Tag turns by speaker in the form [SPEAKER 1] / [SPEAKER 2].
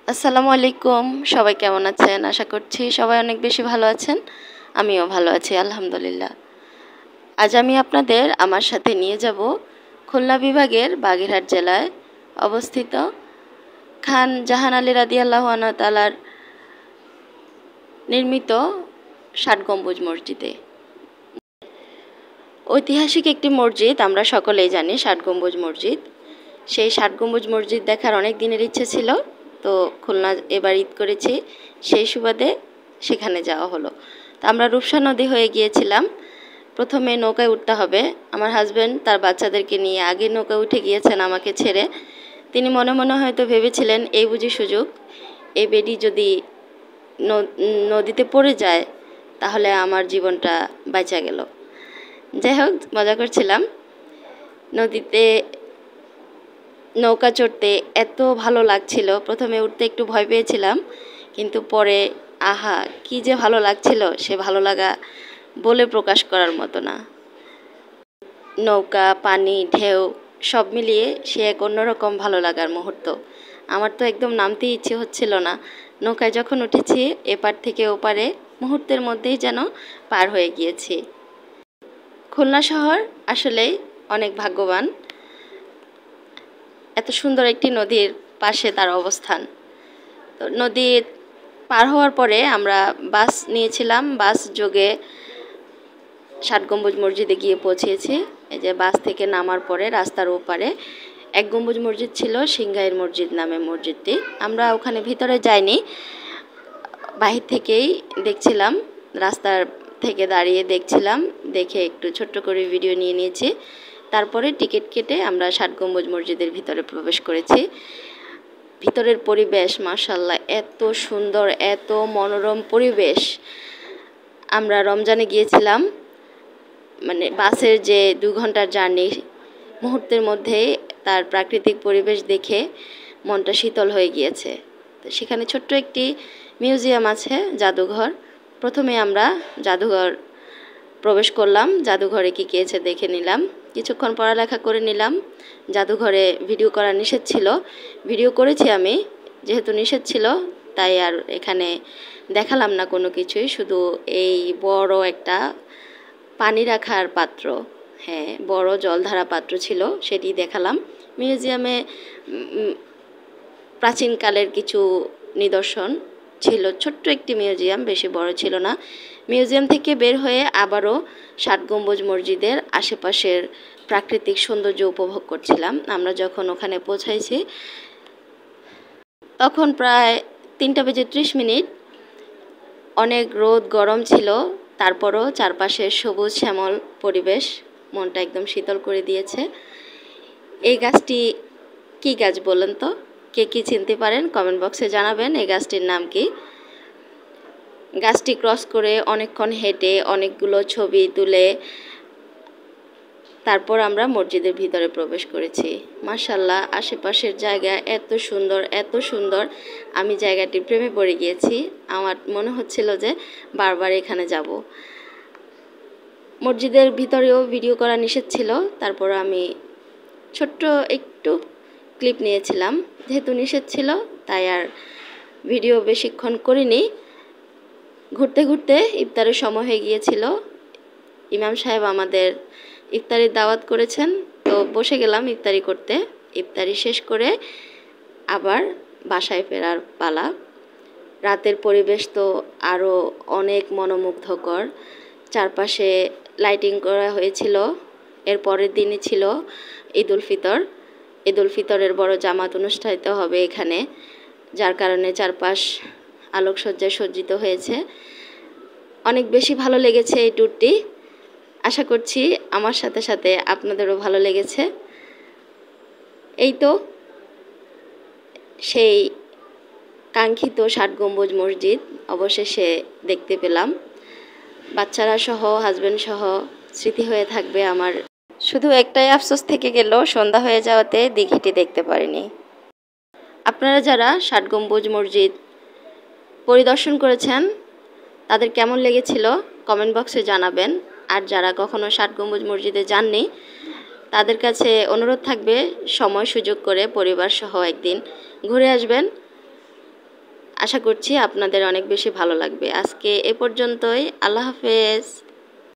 [SPEAKER 1] আসসালামু আলাইকুম। সবাই কেমন আছেন? আশা করছি সবাই অনেক বেশি ভালো আছেন। আমিও ভালো আছি আলহামদুলিল্লাহ। আজ আমি আপনাদের আমার সাথে নিয়ে যাব খুলনা বিভাগের বাগেরহাট জেলায় অবস্থিত খান জাহান আলী রাদিয়াল্লাহু আনহু তাআলার নির্মিত ৬০ গম্বুজ মসজিদে। ঐতিহাসিক একটি মসজিদ, আমরা সকলেই জানি ৬০ গম্বুজ মসজিদ। সেই ৬০ গম্বুজ মসজিদ দেখার অনেক দিনের ইচ্ছে ছিল। তো খুলনা এবার ঈদ করেছি, সেই সুবাদে সেখানে যাওয়া হলো। তো আমরা রূপসা নদী হয়ে গিয়েছিলাম। প্রথমে নৌকায় উঠতে হবে। আমার হাজব্যান্ড তার বাচ্চাদেরকে নিয়ে আগে নৌকায় উঠে গিয়েছেন আমাকে ছেড়ে। তিনি মনে মনে হয়তো ভেবেছিলেন এই বুঝি সুযোগ, এই বেডি যদি নদীতে পড়ে যায় তাহলে আমার জীবনটা বাঁচা গেল। যাই হোক, মজা করছিলাম। নদীতে নৌকা চড়তে এত ভালো লাগছিল। প্রথমে উঠতে একটু ভয় পেয়েছিলাম, কিন্তু পরে আহা কি যে ভালো লাগছিল, সে ভালো লাগা বলে প্রকাশ করার মতো না। নৌকা, পানি, ঢেউ সব মিলিয়ে সে এক অন্যরকম ভালো লাগার মুহূর্ত। আমার তো একদম নামতেই ইচ্ছে হচ্ছিল না। নৌকায় যখন উঠেছি এপার থেকে ওপারে মুহূর্তের মধ্যেই যেন পার হয়ে গিয়েছি। খুলনা শহর আসলেই অনেক ভাগ্যবান, এত সুন্দর একটি নদীর পাশে তার অবস্থান। তো নদী পার হওয়ার পরে আমরা বাস নিয়েছিলাম, বাস যোগে ৬০ গম্বুজ মসজিদে গিয়ে পৌঁছেছি। এই যে বাস থেকে নামার পরে রাস্তার ওপারে এক গম্বুজ মসজিদ ছিল, সিংহাইয়ের মসজিদ নামে মসজিদটি। আমরা ওখানে ভিতরে যাইনি, বাহির থেকেই দেখছিলাম, রাস্তার থেকে দাঁড়িয়ে দেখছিলাম, দেখে একটু ছোট্ট করে ভিডিও নিয়ে নিয়েছি। তারপরে টিকিট কেটে আমরা ৬০ গম্বুজ মসজিদের ভিতরে প্রবেশ করেছি। ভিতরের পরিবেশ মাশাআল্লাহ এত সুন্দর, এত মনোরম পরিবেশ। আমরা রমজানে গিয়েছিলাম, মানে বাসের যে ২ ঘন্টার জার্নি, মুহূর্তের মধ্যেই তার প্রাকৃতিক পরিবেশ দেখে মনটা শীতল হয়ে গিয়েছে। তো সেখানে ছোট্ট একটি মিউজিয়াম আছে, জাদুঘর। প্রথমে আমরা জাদুঘর প্রবেশ করলাম, জাদুঘরে কী কী আছে দেখে নিলাম, কিছুক্ষণ পড়ালেখা করে নিলাম। জাদুঘরে ভিডিও করা নিষেধ ছিল, ভিডিও করেছি আমি, যেহেতু নিষেধ ছিল তাই আর এখানে দেখালাম না কোনো কিছুই, শুধু এই বড় একটা পানি রাখার পাত্র, হ্যাঁ বড় জলধারা পাত্র ছিল, সেটি দেখালাম। মিউজিয়ামে প্রাচীনকালের কিছু নিদর্শন ছিল, ছোট্ট একটি মিউজিয়াম, বেশি বড় ছিল না। মিউজিয়াম থেকে বের হয়ে আবারও ৬০ গম্বুজ মসজিদের আশেপাশের প্রাকৃতিক সৌন্দর্য উপভোগ করছিলাম। আমরা যখন ওখানে পৌঁছাইছি তখন প্রায় ৩:৩০। অনেক রোদ গরম ছিল, তারপরও চারপাশের সবুজ শ্যামল পরিবেশ মনটা একদম শীতল করে দিয়েছে। এই গাছটি কি গাছ বলেন তো? কে কি চিনতে পারেন কমেন্ট বক্সে জানাবেন এই গাছটির নাম কি। গাছটি ক্রস করে অনেকক্ষণ হেঁটে অনেকগুলো ছবি তুলে তারপর আমরা মসজিদের ভিতরে প্রবেশ করেছি। মাশাআল্লাহ, আশেপাশের জায়গা এত সুন্দর, এত সুন্দর, আমি জায়গাটির প্রেমে পড়ে গিয়েছি। আমার মনে হচ্ছিল যে বারবার এখানে যাব। মসজিদের ভিতরেও ভিডিও করা নিষেধ ছিল, তারপর আমি ছোট্ট একটু ক্লিপ নিয়েছিলাম। যেহেতু নিষেধ ছিল তাই আর ভিডিও বেশিক্ষণ করিনি। ঘুরতে ঘুরতে ইফতারের সময় হয়ে গিয়েছিল। ইমাম সাহেব আমাদের ইফতারির দাওয়াত করেছেন, তো বসে গেলাম ইফতারি করতে। ইফতারি শেষ করে আবার বাসায় ফেরার পালা। রাতের পরিবেশ তো আরও অনেক মনোমুগ্ধকর, চারপাশে লাইটিং করা হয়েছিল। এর পরের দিনই ছিল ঈদ উল ফিতর। ঈদ উল ফিতরের বড় জামাত অনুষ্ঠিত হবে এখানে, যার কারণে চারপাশ আলোকসজ্জায় সজ্জিত হয়েছে। অনেক বেশি ভালো লেগেছে এই ট্যুরটি। আশা করছি আমার সাথে সাথে আপনাদেরও ভালো লেগেছে। এই তো সেই কাঙ্ক্ষিত ৬০ গম্বুজ মসজিদ অবশেষে দেখতে পেলাম। বাচ্চারা সহ, হাজব্যান্ড সহ স্মৃতি হয়ে থাকবে আমার। শুধু একটাই আফসোস থেকে গেল, সন্ধ্যা হয়ে যাওয়াতে দিঘিটি দেখতে পারিনি। আপনারা যারা ৬০ গম্বুজ মসজিদ পরিদর্শন করেছেন তাদের কেমন লেগেছিল কমেন্ট বক্সে জানাবেন। আর যারা কখনো ৬০ গম্বুজ মসজিদে যাননি তাদের কাছে অনুরোধ থাকবে সময় সুযোগ করে পরিবার সহ একদিন ঘুরে আসবেন। আশা করছি আপনাদের অনেক বেশি ভালো লাগবে। আজকে এ পর্যন্তই। আল্লাহ হাফেজ।